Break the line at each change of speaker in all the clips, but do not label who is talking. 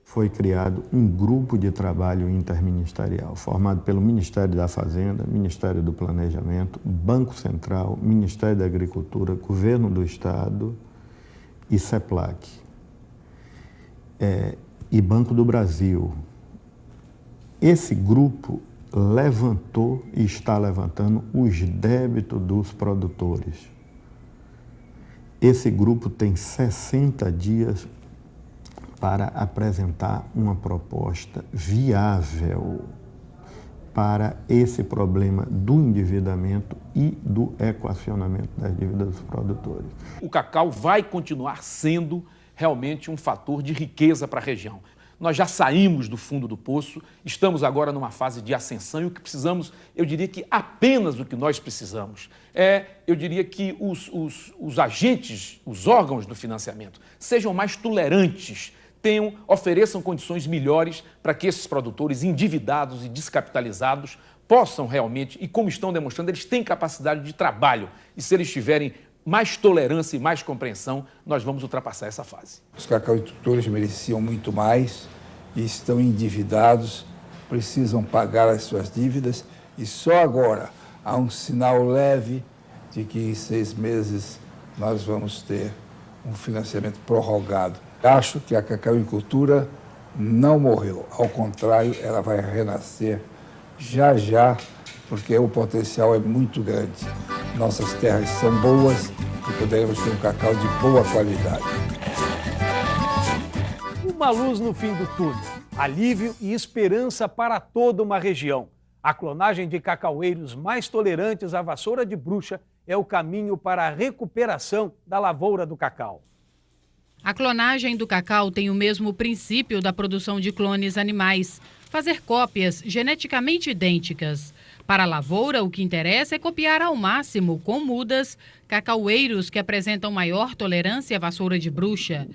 foi criado um grupo de trabalho interministerial, formado pelo Ministério da Fazenda, Ministério do Planejamento, Banco Central, Ministério da Agricultura, Governo do Estado e CEPLAC. E Banco do Brasil. Esse grupo levantou e está levantando os débitos dos produtores. Esse grupo tem 60 dias para apresentar uma proposta viável para esse problema do endividamento e do equacionamento das dívidas dos produtores.
O cacau vai continuar sendo realmente um fator de riqueza para a região. Nós já saímos do fundo do poço, estamos agora numa fase de ascensão e o que precisamos, eu diria que apenas o que nós precisamos eu diria que os agentes, os órgãos do financiamento sejam mais tolerantes, ofereçam condições melhores para que esses produtores endividados e descapitalizados possam realmente, e como estão demonstrando, eles têm capacidade de trabalho e se eles tiverem mais tolerância e mais compreensão, nós vamos ultrapassar essa fase.
Os cacauicultores mereciam muito mais e estão endividados, precisam pagar as suas dívidas e só agora há um sinal leve de que em 6 meses nós vamos ter um financiamento prorrogado. Acho que a cacauicultura não morreu, ao contrário, ela vai renascer já, porque o potencial é muito grande. Nossas terras são boas e poderemos ter um cacau de boa qualidade.
Uma luz no fim do túnel, alívio e esperança para toda uma região. A clonagem de cacaueiros mais tolerantes à vassoura de bruxa é o caminho para a recuperação da lavoura do cacau.
A clonagem do cacau tem o mesmo princípio da produção de clones animais, fazer cópias geneticamente idênticas. Para a lavoura, o que interessa é copiar ao máximo, com mudas, cacaueiros que apresentam maior tolerância à vassoura de bruxa.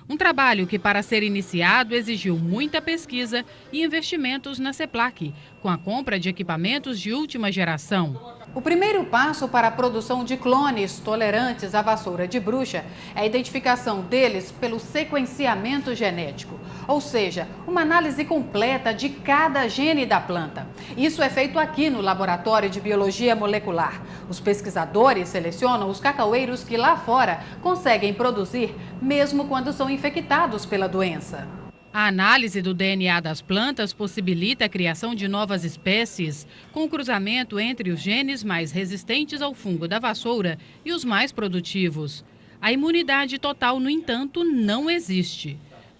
Um trabalho que, para ser iniciado, exigiu muita pesquisa e investimentos na CEPLAC, com a compra de equipamentos de última geração.
O primeiro passo para a produção de clones tolerantes à vassoura de bruxa é a identificação deles pelo sequenciamento genético, ou seja, uma análise completa de cada gene da planta. Isso é feito aqui no Laboratório de Biologia Molecular. Os pesquisadores selecionam os cacaueiros que lá fora conseguem produzir, mesmo quando são infectados pela doença.
A análise do DNA das plantas possibilita a criação de novas espécies, com o cruzamento entre os genes mais resistentes ao fungo da vassoura e os mais produtivos. A imunidade total, no entanto, não existe.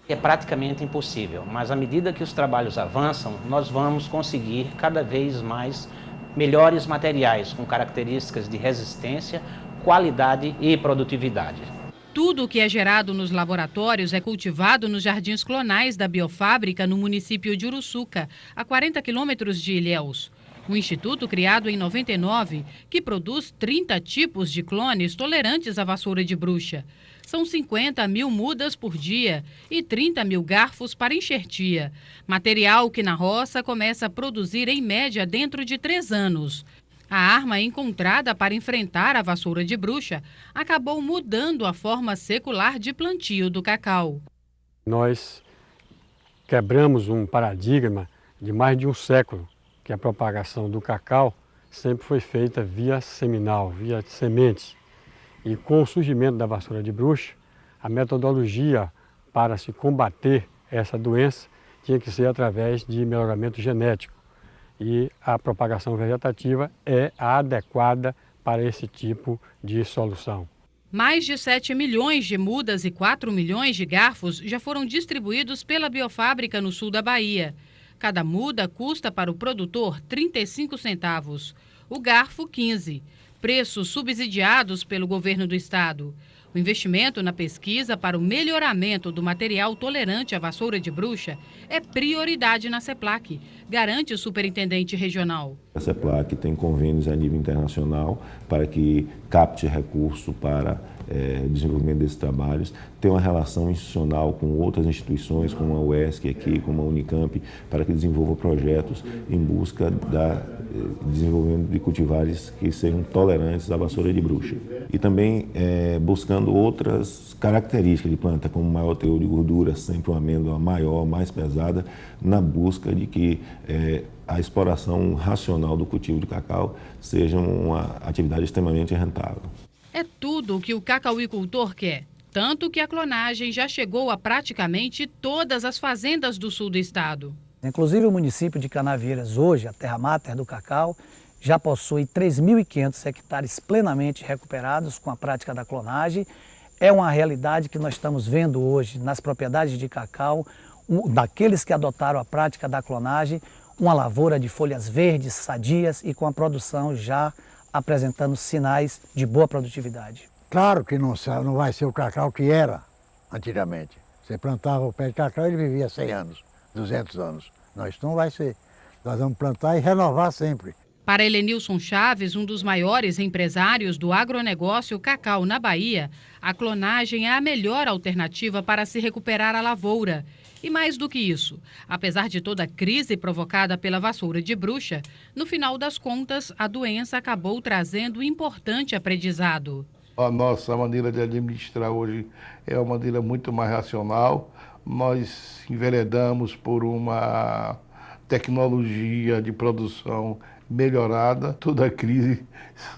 É praticamente impossível, mas à medida que os trabalhos avançam, nós vamos conseguir cada vez mais melhores materiais com características de resistência, qualidade e produtividade.
Tudo o que é gerado nos laboratórios é cultivado nos jardins clonais da Biofábrica, no município de Uruçuca, a 40 quilômetros de Ilhéus. Um instituto criado em 99 que produz 30 tipos de clones tolerantes à vassoura de bruxa. São 50 mil mudas por dia e 30 mil garfos para enxertia. Material que na roça começa a produzir em média dentro de 3 anos. A arma encontrada para enfrentar a vassoura de bruxa acabou mudando a forma secular de plantio do cacau.
Nós quebramos um paradigma de mais de um século, que a propagação do cacau sempre foi feita via seminal, via semente. E com o surgimento da vassoura de bruxa, a metodologia para se combater essa doença tinha que ser através de melhoramento genético. E a propagação vegetativa é a adequada para esse tipo de solução.
Mais de 7 milhões de mudas e 4 milhões de garfos já foram distribuídos pela Biofábrica no sul da Bahia. Cada muda custa para o produtor 35 centavos, o garfo 15, preços subsidiados pelo governo do estado. O investimento na pesquisa para o melhoramento do material tolerante à vassoura de bruxa é prioridade na CEPLAC, garante o superintendente regional.
A CEPLAC tem convênios a nível internacional para que capte recurso para desenvolvimento desses trabalhos, ter uma relação institucional com outras instituições, como a UESC aqui, como a Unicamp, para que desenvolva projetos em busca da desenvolvimento de cultivares que sejam tolerantes à vassoura de bruxa. E também buscando outras características de planta, como maior teor de gordura, sempre uma amêndoa maior, mais pesada, na busca de que a exploração racional do cultivo de cacau seja uma atividade extremamente rentável.
É tudo o que o cacauicultor quer, tanto que a clonagem já chegou a praticamente todas as fazendas do sul do estado.
Inclusive o município de Canavieiras hoje, a terra máter do cacau, já possui 3.500 hectares plenamente recuperados com a prática da clonagem. É uma realidade que nós estamos vendo hoje nas propriedades de cacau, daqueles que adotaram a prática da clonagem, uma lavoura de folhas verdes, sadias e com a produção já apresentando sinais de boa produtividade.
Claro que não vai ser o cacau que era antigamente. Você plantava o pé de cacau e ele vivia 100 anos, 200 anos. Não, isso não vai ser. Nós vamos plantar e renovar sempre.
Para Helenilson Chaves, um dos maiores empresários do agronegócio cacau na Bahia, a clonagem é a melhor alternativa para se recuperar a lavoura. E mais do que isso, apesar de toda a crise provocada pela vassoura de bruxa, no final das contas, a doença acabou trazendo importante aprendizado.
A nossa maneira de administrar hoje é uma maneira muito mais racional. Nós enveredamos por uma tecnologia de produção melhorada. Toda crise,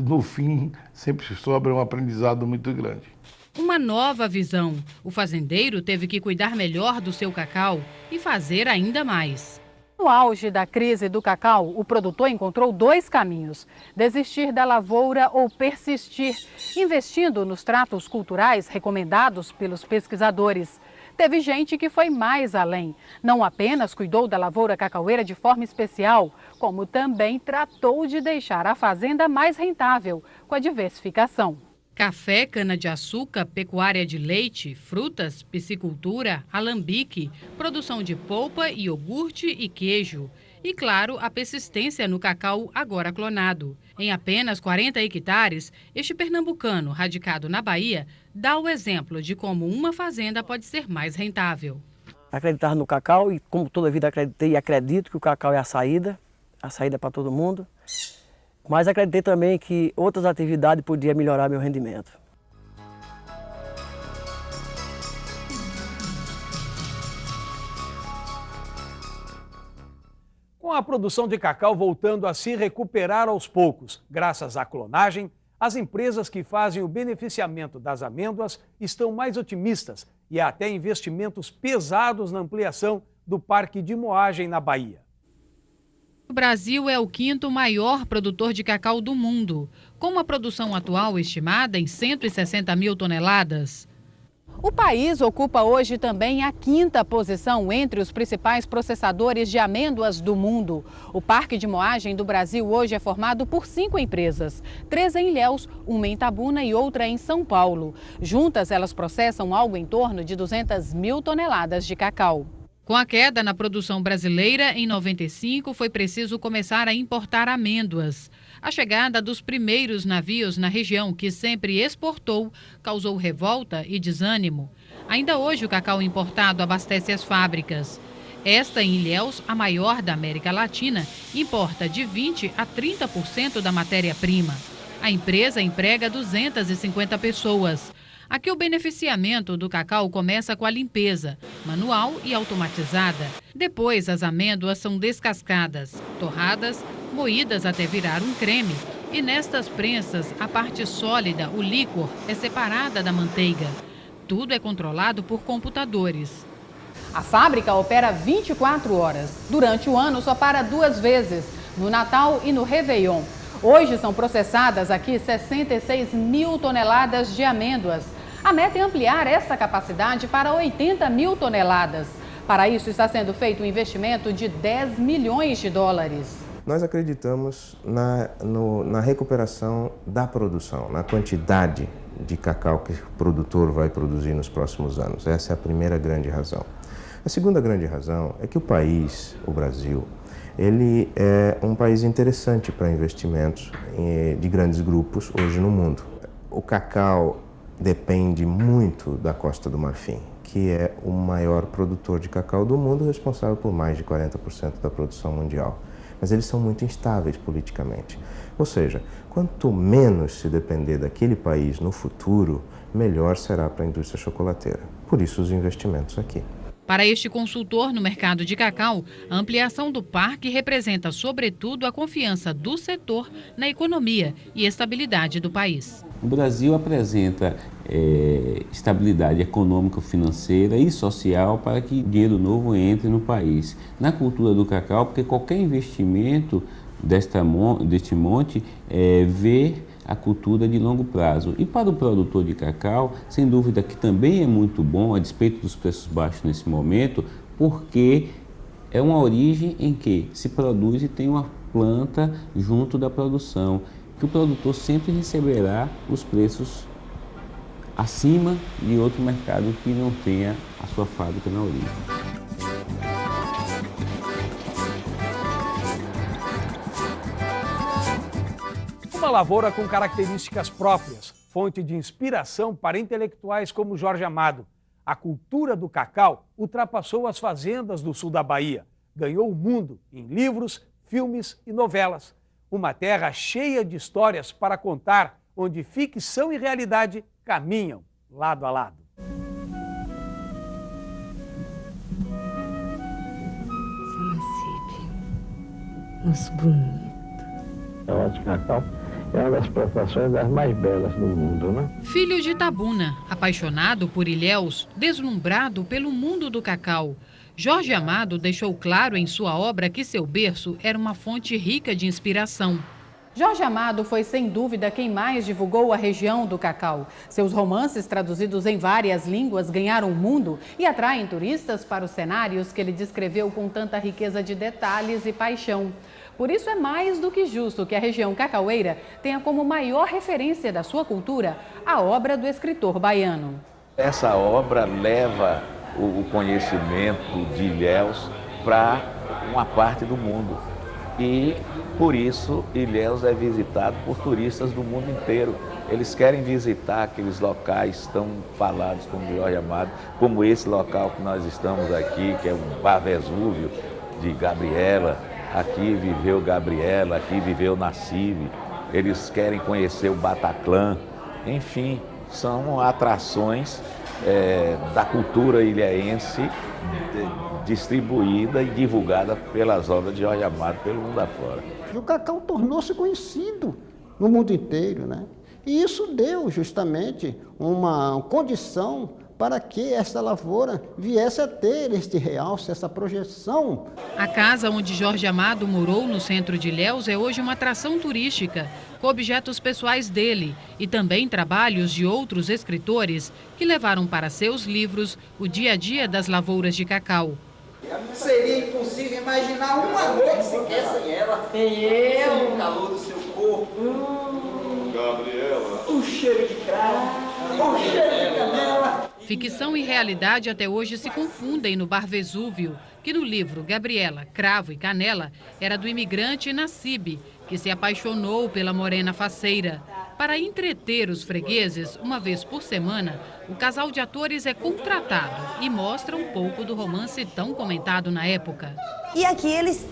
no fim, sempre sobra um aprendizado muito grande.
Uma nova visão. O fazendeiro teve que cuidar melhor do seu cacau e fazer ainda mais.
No auge da crise do cacau, o produtor encontrou dois caminhos: desistir da lavoura ou persistir, investindo nos tratos culturais recomendados pelos pesquisadores. Teve gente que foi mais além. Não apenas cuidou da lavoura cacaueira de forma especial, como também tratou de deixar a fazenda mais rentável com a diversificação.
Café, cana-de-açúcar, pecuária de leite, frutas, piscicultura, alambique, produção de polpa, iogurte e queijo. E, claro, a persistência no cacau agora clonado. Em apenas 40 hectares, este pernambucano, radicado na Bahia, dá o exemplo de como uma fazenda pode ser mais rentável.
Acreditar no cacau e, como toda a vida acreditei e acredito que o cacau é a saída para todo mundo. Mas acreditei também que outras atividades podiam melhorar meu rendimento.
Com a produção de cacau voltando a se recuperar aos poucos, graças à clonagem, as empresas que fazem o beneficiamento das amêndoas estão mais otimistas e há até investimentos pesados na ampliação do Parque de Moagem na Bahia.
O Brasil é o quinto maior produtor de cacau do mundo, com uma produção atual estimada em 160 mil toneladas.
O país ocupa hoje também a quinta posição entre os principais processadores de amêndoas do mundo. O Parque de Moagem do Brasil hoje é formado por 5 empresas, 3 em Ilhéus, uma em Itabuna e outra em São Paulo. Juntas, elas processam algo em torno de 200 mil toneladas de cacau.
Com a queda na produção brasileira, em 95, foi preciso começar a importar amêndoas. A chegada dos primeiros navios na região, que sempre exportou, causou revolta e desânimo. Ainda hoje, o cacau importado abastece as fábricas. Esta, em Ilhéus, a maior da América Latina, importa de 20% a 30% da matéria-prima. A empresa emprega 250 pessoas. Aqui o beneficiamento do cacau começa com a limpeza, manual e automatizada. Depois as amêndoas são descascadas, torradas, moídas até virar um creme. E nestas prensas, a parte sólida, o líquor, é separada da manteiga. Tudo é controlado por computadores.
A fábrica opera 24 horas. Durante o ano só para 2 vezes, no Natal e no Réveillon. Hoje são processadas aqui 66 mil toneladas de amêndoas. A meta é ampliar essa capacidade para 80 mil toneladas. Para isso, está sendo feito um investimento de 10 milhões de dólares.
Nós acreditamos na recuperação da produção, na quantidade de cacau que o produtor vai produzir nos próximos anos. Essa é a primeira grande razão. A segunda grande razão é que o país, o Brasil, ele é um país interessante para investimentos de grandes grupos hoje no mundo. O cacau depende muito da Costa do Marfim, que é o maior produtor de cacau do mundo, responsável por mais de 40% da produção mundial. Mas eles são muito instáveis politicamente. Ou seja, quanto menos se depender daquele país no futuro, melhor será para a indústria chocolateira. Por isso os investimentos aqui.
Para este consultor no mercado de cacau, a ampliação do parque representa, sobretudo, a confiança do setor na economia e estabilidade do país.
O Brasil apresenta estabilidade econômico-financeira e social para que dinheiro novo entre no país. Na cultura do cacau, porque qualquer investimento deste monte vê a cultura de longo prazo. E para o produtor de cacau, sem dúvida que também é muito bom, a despeito dos preços baixos nesse momento, porque é uma origem em que se produz e tem uma planta junto da produção, que o produtor sempre receberá os preços acima de outro mercado que não tenha a sua fábrica na origem.
Uma lavoura com características próprias, fonte de inspiração para intelectuais como Jorge Amado. A cultura do cacau ultrapassou as fazendas do sul da Bahia. Ganhou o mundo em livros, filmes e novelas. Uma terra cheia de histórias para contar, onde ficção e realidade caminham lado a lado.
Nosso bonito.
A de cacau é uma das plantações das mais belas do mundo, né?
Filho de Itabuna, apaixonado por Ilhéus, deslumbrado pelo mundo do cacau, Jorge Amado deixou claro em sua obra que seu berço era uma fonte rica de inspiração.
Jorge Amado foi, sem dúvida, quem mais divulgou a região do cacau. Seus romances, traduzidos em várias línguas, ganharam o mundo e atraem turistas para os cenários que ele descreveu com tanta riqueza de detalhes e paixão. Por isso é mais do que justo que a região cacaueira tenha como maior referência da sua cultura a obra do escritor baiano.
Essa obra leva o conhecimento de Ilhéus para uma parte do mundo. E, por isso, Ilhéus é visitado por turistas do mundo inteiro. Eles querem visitar aqueles locais tão falados como Jorge Amado, como esse local que nós estamos aqui, que é o Bar Vesúvio, de Gabriela. Aqui viveu Gabriela, aqui viveu Nassib. Eles querem conhecer o Bataclan. Enfim, são atrações da cultura ilhéense distribuída e divulgada pelas obras de Jorge Amado pelo mundo afora.
O cacau tornou-se conhecido no mundo inteiro, né? E isso deu justamente uma condição para que essa lavoura viesse a ter este realce, essa projeção.
A casa onde Jorge Amado morou no centro de Ilhéus é hoje uma atração turística, com objetos pessoais dele e também trabalhos de outros escritores que levaram para seus livros o dia a dia das lavouras de cacau.
Seria impossível imaginar uma noite sequer sem ela. Sem eu. O calor do seu corpo. Gabriela. O cheiro de cravo. O cheiro de canela.
Ficção e realidade até hoje se confundem no Bar Vesúvio, que no livro Gabriela, Cravo e Canela era do imigrante Nassib, que se apaixonou pela morena faceira. Para entreter os fregueses, uma vez por semana, o casal de atores é contratado e mostra um pouco do romance tão comentado na época.
E aqui eles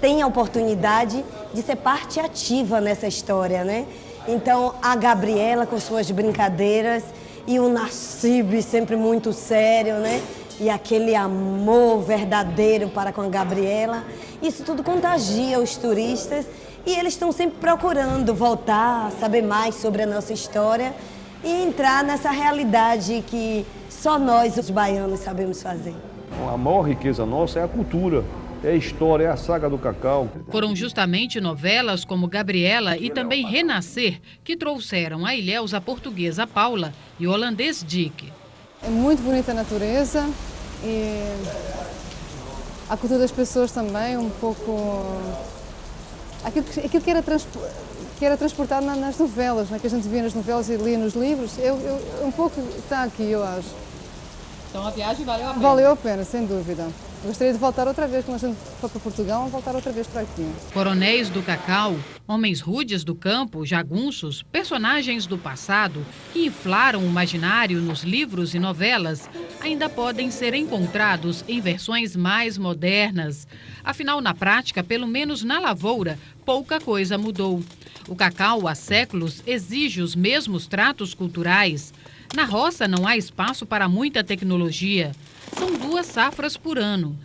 têm a oportunidade de ser parte ativa nessa história, né? Então, a Gabriela com suas brincadeiras e o Nassib sempre muito sério, né? E aquele amor verdadeiro para com a Gabriela. Isso tudo contagia os turistas e eles estão sempre procurando voltar, saber mais sobre a nossa história e entrar nessa realidade que só nós, os baianos, sabemos fazer.
A maior riqueza nossa é a cultura. É a história, é a saga do cacau.
Foram justamente novelas como Gabriela e também Renascer que trouxeram a Ilhéus a portuguesa Paula e o holandês Dick.
É muito bonita a natureza e a cultura das pessoas também, um pouco... Aquilo que era transportado nas novelas, né? Que a gente via nas novelas e lia nos livros, um pouco está aqui, eu acho.
Então a viagem valeu a pena?
Valeu a pena, sem dúvida. Gostaria de voltar outra vez, quando a gente for para Portugal, voltar outra vez para aqui.
Coronéis do cacau, homens rudes do campo, jagunços, personagens do passado que inflaram o imaginário nos livros e novelas, ainda podem ser encontrados em versões mais modernas. Afinal, na prática, pelo menos na lavoura, pouca coisa mudou. O cacau, há séculos, exige os mesmos tratos culturais. Na roça não há espaço para muita tecnologia. São 2 safras por ano.